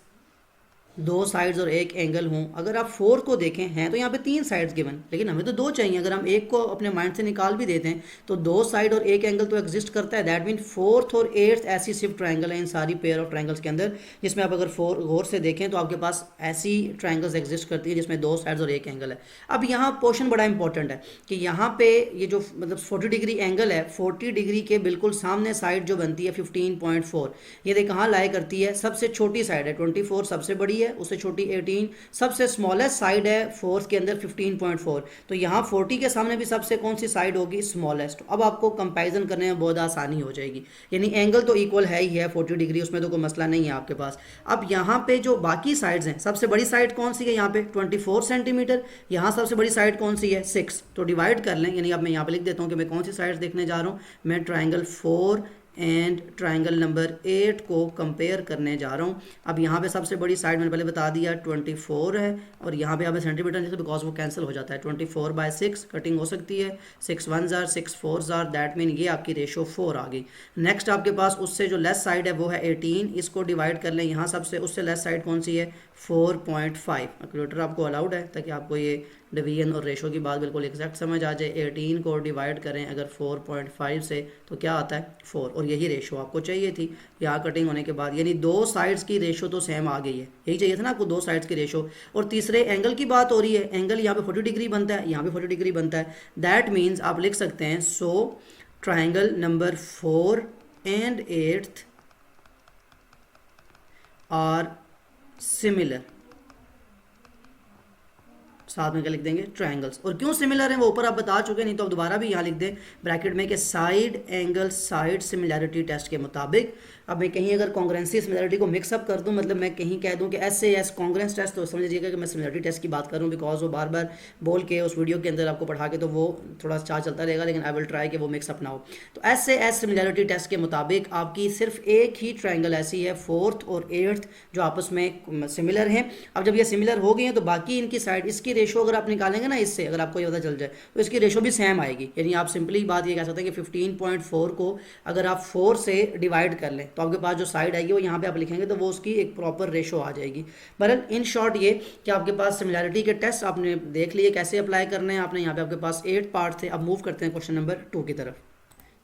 दो साइड्स और एक एंगल हों। अगर आप 4 को देखें हैं तो यहाँ पे 3 साइड्स गिवन, लेकिन हमें तो दो चाहिए। अगर हम एक को अपने माइंड से निकाल भी देते हैं तो दो साइड और एक एंगल तो एग्जिस्ट करता है। दैट मीन 4th और 8th ऐसी सिर्फ ट्रायंगल है इन सारी पेयर ऑफ ट्रायंगल्स के अंदर, जिसमें आप अगर गौर से देखें तो आपके पास ऐसी ट्रायंगल्स एग्जिस्ट करती है जिसमें दो साइड्स और एक एंगल है। अब यहाँ पोर्शन बड़ा इंपॉर्टेंट है कि यहाँ पे ये जो मतलब 40 डिग्री एंगल है, 40 डिग्री के बिल्कुल सामने साइड जो बनती है 15.4, ये देख कहाँ लाई करती है, सबसे छोटी साइड है 24 सबसे बड़ी है, उससे छोटी 18, सबसे स्मॉलेस्ट साइड है 4th के अंदर 15.4। तो यहाँ 40 के सामने भी सबसे कौन सी साइड होगी, स्मॉलेस्ट। अब आपको कंपैरिजन करने में बहुत आसानी हो जाएगी, यानी एंगल तो इक्वल है ही है 40 डिग्री, उसमें तो कोई मसला नहीं है आपके पास। अब यहाँ पे जो बाकी साइड्स हैं, सबसे बड़ी साइड कौन सी है यहाँ पे 24 सेंटीमीटर, यहाँ सबसे बड़ी साइड कौन सी है 6, तो डिवाइड कर लें। यानी अब मैं यहाँ पे लिख देता हूँ कि मैं कौन सी साइड्स देखने जा रहा हूँ, मैं ट्राइंगल 4 एंड ट्राइंगल नंबर 8 को कंपेयर करने जा रहा हूँ। अब यहाँ पे सबसे बड़ी साइड मैंने पहले बता दिया 24 है, और यहाँ पे हमें सेंटीमीटर नहीं, बिकॉज वो कैंसिल हो जाता है। 24/6 कटिंग हो सकती है, 6 1s are 6 4s are, that mean ये आपकी रेशो 4 आ गई। नेक्स्ट आपके पास उससे जो लेस साइड है वो है 18, इसको डिवाइड कर लें। यहाँ सबसे उससे लेस साइड कौन सी है 4.5। कैलकुलेटर आपको अलाउड है ताकि आपको ये डिवीजन और रेशो की बात बिल्कुल एग्जैक्ट समझ आ जाए। 18 को डिवाइड करें अगर 4.5 से तो क्या आता है 4, और यही रेशो आपको चाहिए थी यहाँ कटिंग होने के बाद, यानी दो साइड्स की रेशो तो सेम आ गई है। यही चाहिए था ना आपको, दो साइड्स की रेशो। और तीसरे एंगल की बात हो रही है, एंगल यहाँ पे 40 डिग्री बनता है, यहाँ पे 40 डिग्री बनता है। दैट मीन्स आप लिख सकते हैं so triangle number 4 and 8 are similar. साथ में क्या लिख देंगे ट्रायंगल्स। और क्यों सिमिलर हैं वो ऊपर आप बता चुके, नहीं तो आप दोबारा भी यहाँ लिख दें ब्रैकेट में कि side angle side similarity test के मुताबिक। अब मैं कहीं अगर कॉन्ग्रेंसी सिमिलैरिटी को मिक्सअप कर दूं, मतलब मैं कहीं कह दूं कि SAS कॉन्ग्रेंस टेस्ट, तो समझ लीजिएगा कि मैं सिमिलैरिटी टेस्ट की बात कर रहा हूँ, बिकॉज वो बार बार बोल के उस वीडियो के अंदर आपको पढ़ा के तो वो थोड़ा चार्ज चलता रहेगा, लेकिन आई विल ट्राई कि वो मिक्सअप ना हो। तो SAS सिमिलैरिटी टेस्ट के मुताबिक आपकी सिर्फ एक ही ट्राइंगल ऐसी है 4th और 8th जो आपस में सिमिलर हैं। अब जब ये सिमिलर हो गई हैं तो बाकी इनकी साइड, इसकी रेशो अगर आप निकालेंगे ना इससे, अगर आपको ये पता चल जाए तो इसकी रेशो भी सेम आएगी। यानी आप सिंपली बात ये कह सकते हैं कि 15.4 को अगर आप 4 से डिवाइड कर लें तो आपके पास जो साइड आएगी वो यहाँ पे आप लिखेंगे तो वो उसकी एक प्रॉपर रेशो आ जाएगी। बहरहाल इन शॉर्ट ये कि आपके पास सिमिलैरिटी के टेस्ट आपने देख लिए कैसे अप्लाई करने हैं आपने। यहाँ पे आपके पास 8 पार्ट थे। अब मूव करते हैं क्वेश्चन नंबर 2 की तरफ।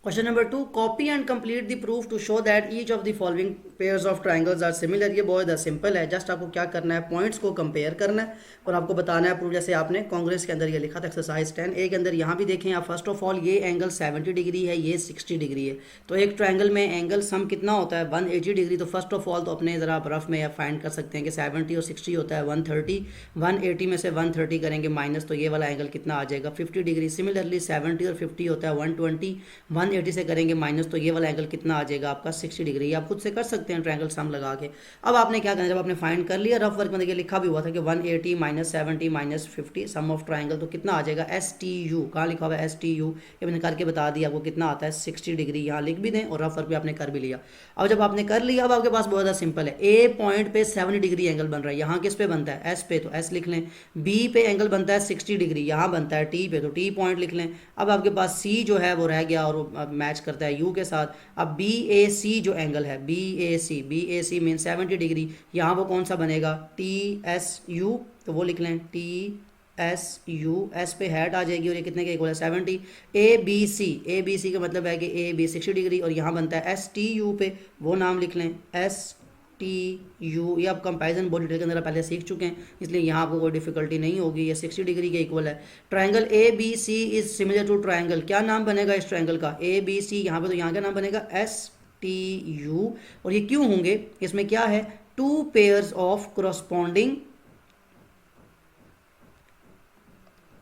Question number 2, copy and complete the proof to show that each of the following pairs of triangles are similar. ये बहुत ज़्यादा सिंपल है, जस्ट आपको क्या करना है पॉइंट्स को कंपेयर करना है और आपको बताना है प्रूफ। जैसे आपने कांग्रेस के अंदर ये लिखा था एक्सरसाइज 10A के अंदर, यहाँ भी देखें आप फर्स्ट ऑफ ऑल ये एंगल 70 डिग्री है, ये 60 डिग्री है। तो एक ट्राइंगल में एंगल सम कितना होता है 180 डिग्री। तो फर्स्ट ऑफ ऑल तो अपने ज़रा रफ में फाइंड कर सकते हैं कि 70 और 60 होता है 130, 180 में से 130 करेंगे माइनस तो ये वाला एंगल कितना आ जाएगा 50 डिग्री। सिमिलरली 70 और 50 होता है 120, 180 से करेंगे माइनस तो ये वाला एंगल कितना आ जाएगा आपका 60 डिग्री। आप खुद से कर सकते हैं ट्रायंगल सम लगा के। अब आपने क्या करना, जब आपने फाइंड कर लिया, रफ वर्क में देखिए लिखा भी हुआ था कि 180 minus 70 minus 50 sum of triangle, तो कितना आ जाएगा STU। कहाँ लिखा हुआ है STU, ये मैंने करके बता दिया आपको कितना आता है 60 डिग्री। यहाँ लिख भी दें और रफ वर्क भी आपने कर भी लिया। अब जब आपने कर लिया, अब आपके पास बहुत ज़्यादा सिंपल है। A पॉइंट पे 70 डिग्री एंगल बन रहा है, यहाँ किस पे बनता है S पे, तो S लिख लें। B पे एंगल बनता है 60 डिग्री, यहाँ बनता है T पे, तो T पॉइंट लिख लें। अब आपके पास C जो है वो रह गया और मैच करता है U के साथ। अब BAC जो एंगल है BAC मीन 70 डिग्री, यहाँ वो कौन सा बनेगा TSU, तो वो लिख लें TSU। S पे हेड आ जाएगी और ये कितने के इक्वल है 70। ABC का मतलब है कि AB 60 डिग्री और यहाँ बनता है STU पे, वो नाम लिख लें STU। ये आप कंपैरिजन बहुत डिटेल के अंदर पहले सीख चुके हैं, इसलिए यहाँ आपको कोई डिफिकल्टी नहीं होगी। ये 60 डिग्री के इक्वल है। Triangle ABC is similar to triangle, क्या नाम बनेगा इस ट्रायंगल का ABC, यहाँ पे तो यहाँ का नाम बनेगा STU। और ये क्यों होंगे, इसमें क्या है 2 pairs of corresponding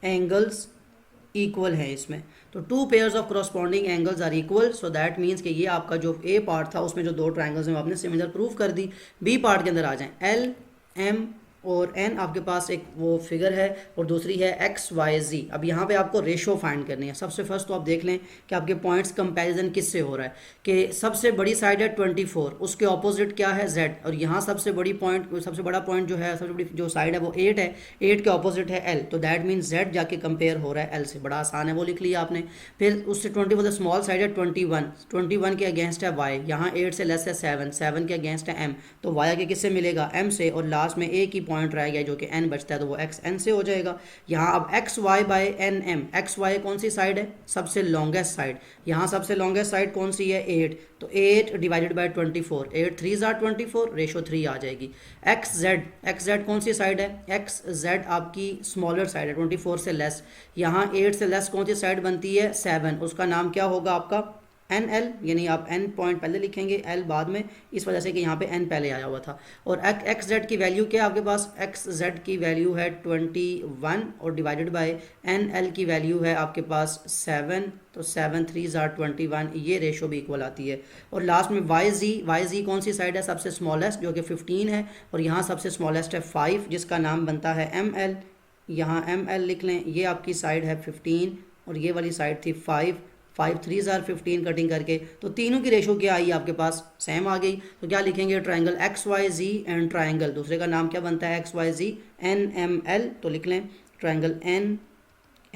angles equal है इसमें, तो 2 pairs of corresponding angles are equal. So that means कि ये आपका जो A पार्ट था उसमें जो 2 ट्रायंगल्स हैं आपने सिमिलर प्रूफ कर दी। B पार्ट के अंदर आ जाएं, LMNO और n आपके पास एक वो फिगर है और दूसरी है एक्स वाई जी। अब यहाँ पे आपको रेशो फाइंड करनी है। सबसे फर्स्ट तो आप देख लें कि आपके पॉइंट्स कंपैरिजन किससे हो रहा है कि सबसे बड़ी साइड है 24, उसके ऑपोजिट क्या है z, और यहाँ सबसे बड़ा पॉइंट जो है, सबसे बड़ी जो साइड है वो 8 है, 8 के ऑपोजिट है l, तो दैट मीन्स z जाके कंपेयर हो रहा है l से। बड़ा आसान है, वो लिख लिया आपने। फिर उससे 24 स्मॉल साइड है 21 के अगेंस्ट है y, यहाँ 8 से लेस है 7 के अगेंस्ट है m, तो y आगे किससे मिलेगा m से, और लास्ट में एक ही पॉइंट रह गया जो कि n बचता है, तो वो x n से हो जाएगा। यहाँ अब X Y by N M, X Y कौन सी साइड है, सबसे लॉन्गेस्ट साइड, यहाँ सबसे लॉन्गेस्ट साइड कौन सी है 8, तो 8 डिवाइडेड बाई 24, 8 3 ज़ार 24, रेशो 3 आ जाएगी। एक्स जेड कौन सी साइड है, एक्स जेड आपकी स्मॉलर साइड है 24 से लेस, यहाँ 8 से लेस कौन सी साइड बनती है 7, उसका नाम क्या होगा आपका एन एल, यानी आप एन पॉइंट पहले लिखेंगे एल बाद में, इस वजह से कि यहाँ पे एन पहले आया हुआ था। और एक्स जेड की वैल्यू क्या है आपके पास, एक्स जेड की वैल्यू है 21 और डिवाइडेड बाय एन एल की वैल्यू है आपके पास 7, तो 7 3 ज़ार 21, ये रेशो भी इक्वल आती है। और लास्ट में वाई जी कौन सी साइड है, सबसे स्मॉलेस्ट जो कि 15 है, और यहाँ सबसे स्मॉलेस्ट है 5 जिसका नाम बनता है एम एल, यहाँ एम एल लिख लें, ये आपकी साइड है 15 और ये वाली साइड थी 5 3 ज़ार 15 कटिंग करके, तो तीनों की रेशो क्या आई आपके पास सेम आ गई। तो क्या लिखेंगे, triangle X Y G and triangle दूसरे का नाम क्या बनता है X Y G N M L, तो लिख लें triangle N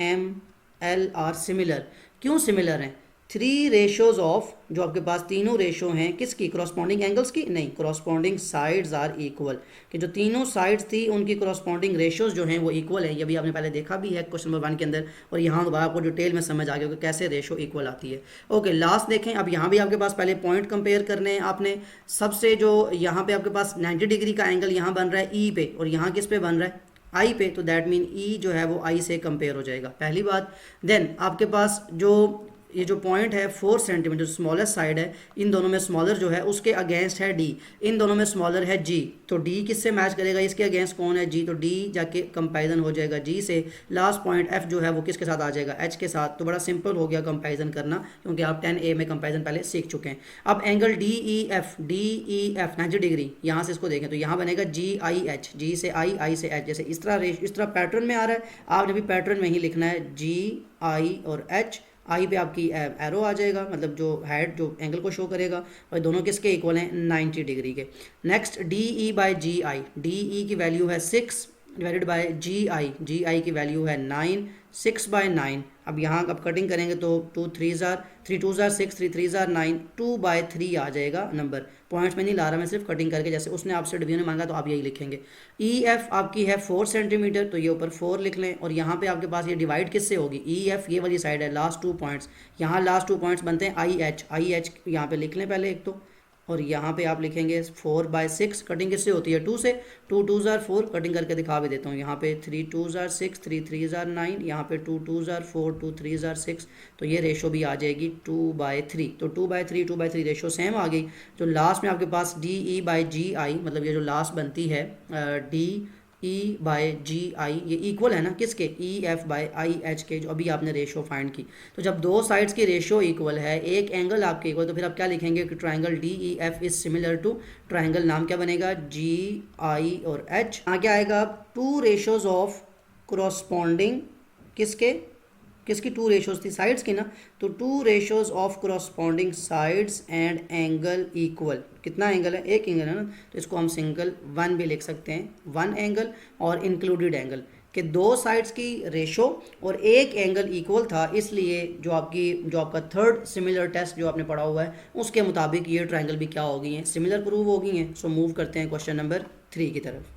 M L are similar. क्यों सिमिलर हैं, 3 रेशोज ऑफ, जो आपके पास तीनों रेशो हैं किसकी, करॉस्पॉन्डिंग एंगल्स की नहीं, करॉस्पॉन्डिंग साइड्स आर इक्वल, कि जो तीनों साइड्स थी उनकी करॉस्पॉन्डिंग रेशोज जो हैं वो इक्वल है। ये भी आपने पहले देखा भी है क्वेश्चन नंबर 1 के अंदर, और यहाँ दोबारा आपको डिटेल में समझ आ गया कि कैसे रेशो इक्वल आती है। ओके, लास्ट देखें, अब यहाँ भी आपके पास पहले पॉइंट कंपेयर करने हैं आपने। सबसे जो यहाँ पे आपके पास 90 डिग्री का एंगल यहाँ बन रहा है ई पे, और यहाँ किस पे बन रहा है आई पे, तो दैट मीन ई जो है वो आई से कंपेयर हो जाएगा, पहली बात। देन आपके पास जो ये जो पॉइंट है 4 सेंटीमीटर स्मॉलेस्ट साइड है, इन दोनों में स्मॉलर जो है उसके अगेंस्ट है डी, इन दोनों में स्मॉलर है जी, तो डी किससे मैच करेगा, इसके अगेंस्ट कौन है जी, तो डी जाके कंपैरिजन हो जाएगा जी से। लास्ट पॉइंट एफ जो है वो किसके साथ आ जाएगा एच के साथ, तो बड़ा सिंपल हो गया कंपैरिजन करना, क्योंकि आप 10A में कंपैरिजन पहले सीख चुके हैं। अब angle D E F 90 degree, यहाँ से इसको देखें तो यहाँ बनेगा जी आई एच, जी से आई से एच, जैसे इस तरह पैटर्न में आ रहा है, आपने भी पैटर्न में ही लिखना है जी आई और एच, आई पे आपकी एरो आ जाएगा, मतलब जो हेड जो एंगल को शो करेगा, और दोनों किसके इक्वल हैं 90 डिग्री के। Next D E by G I, D E की वैल्यू है 6 डिवाइडेड बाय जी आई की वैल्यू है 9, 6/9। अब यहाँ अब कटिंग करेंगे तो 2 3 ज़ार 6, 3 3 ज़ार 9, 2/3 आ जाएगा नंबर। पॉइंट्स में नहीं ला रहा मैं, सिर्फ कटिंग करके, जैसे उसने आपसे डिवीजन में मांगा तो आप यही लिखेंगे। ई एफ आपकी है 4 सेंटीमीटर, तो ये ऊपर 4 लिख लें, और यहाँ पे आपके पास ये डिवाइड किससे होगी, ई एफ ये वाली साइड है, लास्ट 2 पॉइंट्स, यहाँ लास्ट 2 पॉइंट्स बनते हैं आई एच यहाँ पे लिख लें पहले एक तो, और यहाँ पे आप लिखेंगे 4/6, कटिंग किससे होती है 2 से, 2 2 ज़ार 4, कटिंग करके दिखा भी देता हूँ, यहाँ पे 3 2 ज़ार 6, 3 3 ज़ार 9, यहाँ पे 2 2 ज़ार 4, 2 3 ज़ार 6, तो ये रेशो भी आ जाएगी 2/3, तो 2/3 रेशो सेम आ गई। जो लास्ट में आपके पास डी ई बाई जी आई, मतलब ये जो लास्ट बनती है डी ई बाय जी आई, ये इक्वल है ना किसके, E F by I H के, जो अभी आपने रेशो फाइंड की। तो जब दो साइड्स की रेशो इक्वल है, एक एंगल आपके इक्वल, तो फिर आप क्या लिखेंगे कि triangle D E F is similar to, triangle नाम क्या बनेगा जी आई और एच। यहाँ क्या आएगा, 2 रेशोज ऑफ करॉस्पॉन्डिंग किसकी 2 रेशोज थी साइड्स की ना, तो 2 ratios of corresponding sides and angle equal. कितना एंगल है, एक एंगल है ना, तो इसको हम सिंगल 1 भी लिख सकते हैं, 1 एंगल और इंक्लूडेड एंगल, कि 2 साइड्स की रेशो और एक एंगल इक्वल था, इसलिए जो आपका थर्ड सिमिलर टेस्ट जो आपने पढ़ा हुआ है उसके मुताबिक ये ट्राइंगल भी क्या हो गई हैं, सिमिलर प्रूव हो गई हैं। सो मूव करते हैं क्वेश्चन नंबर 3 की तरफ।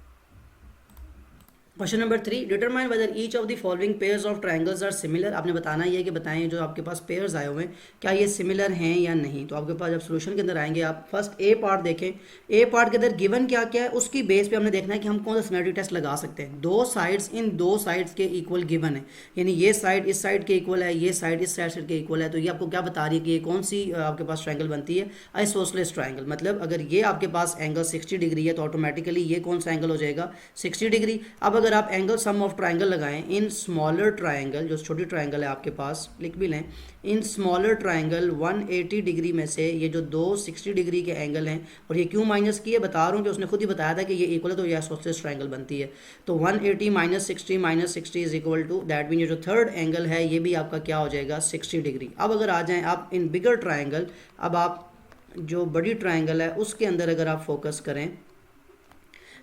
Question number 3, determine whether each of the following pairs of triangles are similar. आपने बताना ही है कि बताएं जो आपके पास पेयर्स आए हुए हैं क्या ये सिमिलर हैं या नहीं। तो आपके पास जब सोल्यूशन के अंदर आएंगे, आप फर्स्ट ए पार्ट देखें, ए पार्ट के अंदर गिवन क्या क्या है, उसकी बेस पे हमने देखना है कि हम कौन सा सिमिलरिटी टेस्ट लगा सकते हैं। 2 साइड्स इन 2 साइड्स के इक्वल गिवन है, यानी ये साइड इस साइड के इक्वल है, ये साइड इस साइड के इक्वल है, तो ये आपको क्या बता रही है कि ये कौन सी आपके पास ट्रायंगल बनती है, आइसोसेलेस ट्रायंगल। मतलब अगर ये आपके पास एंगल 60 डिग्री है तो ऑटोमेटिकली ये कौन सा एंगल हो जाएगा 60 डिग्री। अब अगर अगर आप एंगल सम ऑफ ट्राइंगल लगाएं इन स्मॉलर ट्राइंगल, जो छोटी ट्राइंगल है आपके पास, लिख भी लें, इन स्मॉलर ट्राइंगल 180 डिग्री में से ये जो दो 60 डिग्री के एंगल हैं, और ये क्यों माइनस किए बता रहा हूँ कि उसने खुद ही बताया था कि ये इक्वल है तो ये आइसोसेलेस ट्राइंगल बनती है। तो 180 minus 60 is equal to that mean ये जो थर्ड एंगल है ये भी आपका क्या हो जाएगा 60 डिग्री। अब अगर आ जाएं आप इन बिगर ट्राइंगल, अब आप जो बड़ी ट्राइंगल है उसके अंदर अगर आप फोकस करें,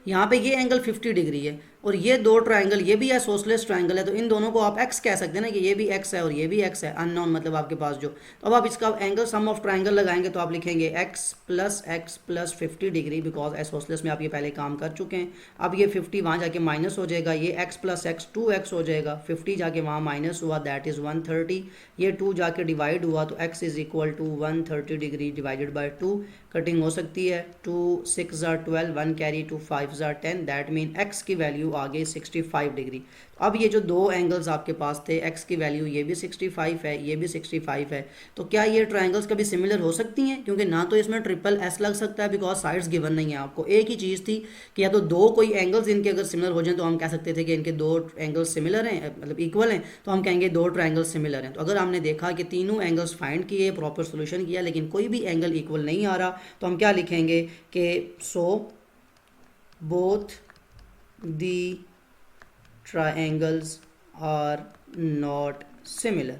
यहाँ पे ये एंगल 50 डिग्री है और ये दो ट्राइंगल ये भी आइसोसेलेस ट्राइंगल है, तो इन दोनों को आप एक्स कह सकते हैं ना कि ये भी एक्स है और ये भी एक्स है, अननोन मतलब आपके पास जो। तो अब आप इसका एंगल सम ऑफ ट्राइंगल लगाएंगे तो आप लिखेंगे x plus 50 degree, because isosceles में आप ये पहले काम कर चुके हैं। अब ये 50 वहाँ जाके माइनस हो जाएगा, ये एक्स प्लस एक्स 2x हो जाएगा, 50 जाके वहाँ माइनस हुआ दैट इज़ 130, ये 2 जाके डिवाइड हुआ तो x is equal to 130 degree divided by 2, cutting हो सकती है, 2 6 12, 1 कैरी 2 5 10, दैट मीन x की वैल्यू आ गई 65 डिग्री। अब ये जो दो एंगल्स आपके पास थे, x की वैल्यू ये भी 65 है, ये भी 65 है, तो क्या ये ट्राइंगल्स कभी सिमिलर हो सकती हैं? क्योंकि ना तो इसमें ट्रिपल एस लग सकता है बिकॉज साइड्स गिवन नहीं है आपको, एक ही चीज़ थी कि या तो दो कोई एंगल्स इनके अगर सिमिलर हो जाएं तो हम कह सकते थे कि इनके दो एंगल्स सिमिलर हैं, मतलब इक्वल हैं, तो हम कहेंगे दो ट्राइंगल्स सिमिलर हैं। तो अगर हमने देखा कि तीनों एंगल्स फाइंड किए, प्रॉपर सोल्यूशन किया, लेकिन कोई भी एंगल इक्वल नहीं आ रहा, तो हम क्या लिखेंगे कि so both the triangles are not similar,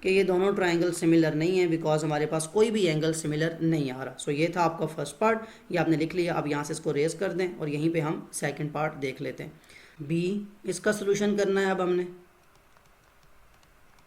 कि ये दोनों ट्राइंगल सिमिलर नहीं है बिकॉज हमारे पास कोई भी एंगल सिमिलर नहीं आ रहा। सो ये था आपका फर्स्ट पार्ट, ये आपने लिख लिया। अब यहाँ से इसको रेज कर दें और यहीं पे हम सेकंड पार्ट देख लेते हैं। बी, इसका सोल्यूशन करना है अब हमने,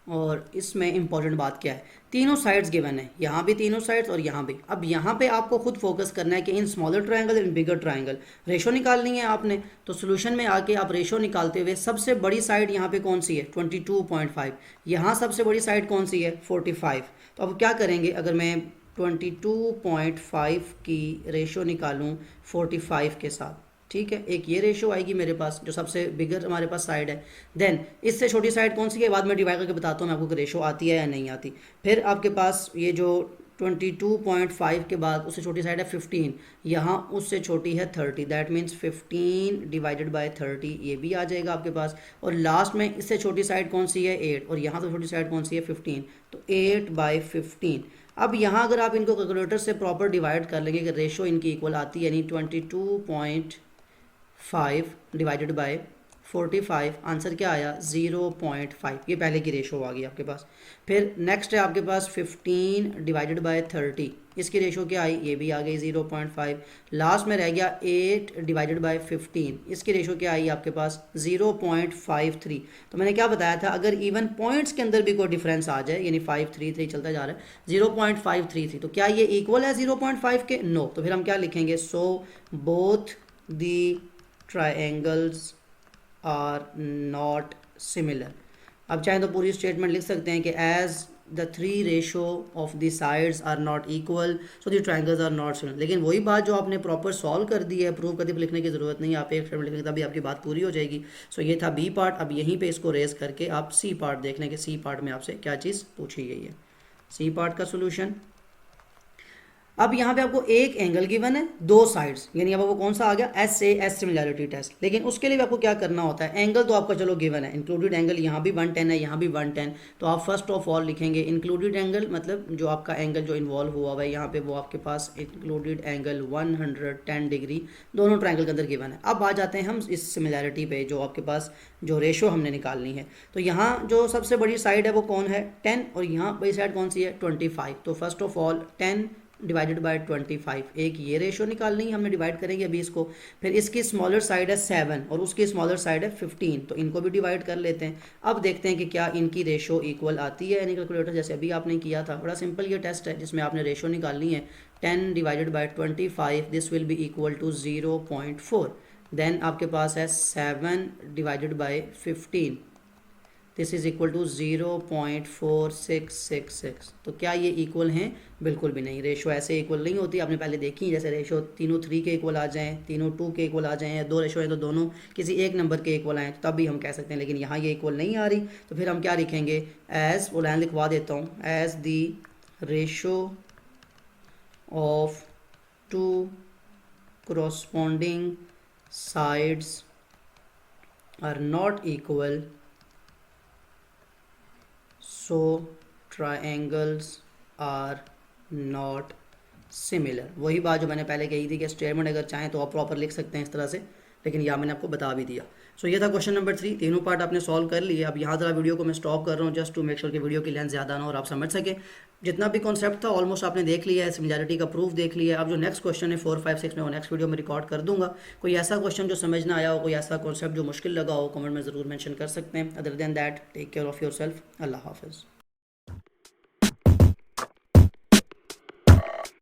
और इसमें इंपॉर्टेंट बात क्या है, तीनों साइड्स गिवन है, यहाँ भी तीनों साइड्स और यहाँ भी। अब यहाँ पे आपको खुद फोकस करना है कि in smaller triangle in bigger triangle ratio निकालनी है आपने। तो सोल्यूशन में आके आप रेशो निकालते हुए सबसे बड़ी साइड यहाँ पे कौन सी है 22.5, यहाँ सबसे बड़ी साइड कौन सी है 45। तो अब क्या करेंगे, अगर मैं 22.5 की रेशो निकालूँ 45 के साथ, ठीक है, एक ये रेशो आएगी मेरे पास जो सबसे बिगर हमारे पास साइड है। देन इससे छोटी साइड कौन सी है, बाद में डिवाइड करके बताता हूँ मैं आपको कि रेशो आती है या नहीं आती। फिर आपके पास ये जो 22.5 के बाद उससे छोटी साइड है 15, यहाँ उससे छोटी है 30, दैट मीन्स 15 डिवाइडेड बाय 30, ये भी आ जाएगा आपके पास। और लास्ट में इससे छोटी साइड कौन सी है 8, और यहाँ से छोटी साइड कौन सी है 15, तो 8/15। अब यहाँ अगर आप इनको कैलकुलेटर से प्रॉपर डिवाइड कर लेंगे कि रेशो इनकी इक्वल आती है, यानी 22.5 डिवाइडेड बाय 45, आंसर क्या आया 0.5, ये पहले की रेशो आ गई आपके पास। फिर नेक्स्ट है आपके पास 15 डिवाइडेड बाय 30, इसकी रेशो क्या आई, ये भी आ गई 0.5। लास्ट में रह गया 8 डिवाइडेड बाय 15, इसकी रेशो क्या आई आपके पास 0.53। तो मैंने क्या बताया था, अगर इवन पॉइंट्स के अंदर भी कोई डिफरेंस आ जाए, यानी 533 चलता जा रहा है 0.533, तो क्या ये इक्वल है 0.5 के, नो। तो फिर हम क्या लिखेंगे, so both the triangles are not similar. अब चाहे तो पूरी स्टेटमेंट लिख सकते हैं कि as the three ratio of the sides are not equal so the triangles are not similar. लेकिन वही बात जो आपने प्रॉपर सॉल्व कर दी है, प्रूव कर दी, लिखने की ज़रूरत नहीं है, आप एक स्टेटमेंट लिखेंगे तभी आपकी बात पूरी हो जाएगी। सो ये था बी पार्ट। अब यहीं पे इसको रेज करके आप सी पार्ट देख लें कि सी पार्ट में आपसे क्या चीज़ पूछी गई है। सी पार्ट का सोल्यूशन, अब यहाँ पे आपको एक एंगल गिवन है, दो साइड्स, यानी अब वो कौन सा आ गया एस सिमिलैरिटी टेस्ट। लेकिन उसके लिए आपको क्या करना होता है, एंगल तो आपका चलो गिवन है, इंक्लूडेड एंगल यहाँ भी 110 है, यहाँ भी 110, तो आप फर्स्ट ऑफ ऑल लिखेंगे इंक्लूडेड एंगल, मतलब जो आपका एंगल जो इन्वॉल्व हुआ हुआ है यहाँ पे वो आपके पास इंक्लूडेड एंगल 110 डिग्री दोनों ट्राइंगल के अंदर गिवन है। अब आ जाते हैं हम इस सिमिलैरिटी पे, जो आपके पास जो रेशो हमने निकालनी है। तो यहाँ जो सबसे बड़ी साइड है वो कौन है 10, और यहाँ बड़ी साइड कौन सी है 25। तो first of all 10 divided by 25, एक ये रेशो निकालनी है, हमने डिवाइड करेंगे अभी इसको। फिर इसकी स्मॉलर साइड है 7 और उसकी स्मॉलर साइड है 15, तो इनको भी डिवाइड कर लेते हैं। अब देखते हैं कि क्या इनकी रेशो इक्वल आती है, यानी कैलकुलेटर जैसे अभी आपने किया था। बड़ा सिंपल ये टेस्ट है जिसमें आपने रेशो निकालनी है 10 divided by 25, this will be equal to 0.4। Then आपके पास है 7 divided by 15, this is equal to 0.4666। तो क्या ये इक्वल हैं, बिल्कुल भी नहीं। रेशो ऐसे इक्वल नहीं होती, आपने पहले देखी, जैसे रेशो तीनों 3 के इक्वल आ जाएं, तीनों 2 के इक्वल आ जाएं, या दो रेशो हैं तो दोनों किसी एक नंबर के इक्वल आएँ तब भी हम कह सकते हैं, लेकिन यहाँ ये इक्वल नहीं आ रही। तो फिर हम क्या लिखेंगे, एज वो लाइन लिखवा देता हूँ, as the ratio of 2 corresponding sides are not equal, so triangles are not similar. वही बात जो मैंने पहले कही थी कि स्टेटमेंट अगर चाहें तो आप प्रॉपर लिख सकते हैं इस तरह से, लेकिन यहाँ मैंने आपको बता भी दिया। सो ये था क्वेश्चन नंबर 3, तीनों पार्ट आपने सॉल्व कर लिए। अब यहाँ जरा वीडियो को मैं स्टॉप कर रहा हूँ जस्ट टू मेक श्योर कि वीडियो की लेंथ ज़्यादा ना हो और आप समझ सके। जितना भी कॉन्सेप्ट था ऑलमोस्ट आपने देख लिया है, सिमिलैरिटी का प्रूफ देख लिया है। अब जो नेक्स्ट क्वेश्चन है 4, 5, 6 में वो नेक्स्ट वीडियो में रिकॉर्ड कर दूंगा। कोई ऐसा क्वेश्चन जो समझ ना आया हो, कोई ऐसा कॉन्सेप्ट जो मुश्किल लगा हो, कमेंट में ज़रूर मेंशन कर सकते हैं। Other than that take care of yourself. अल्लाह हाफिज़।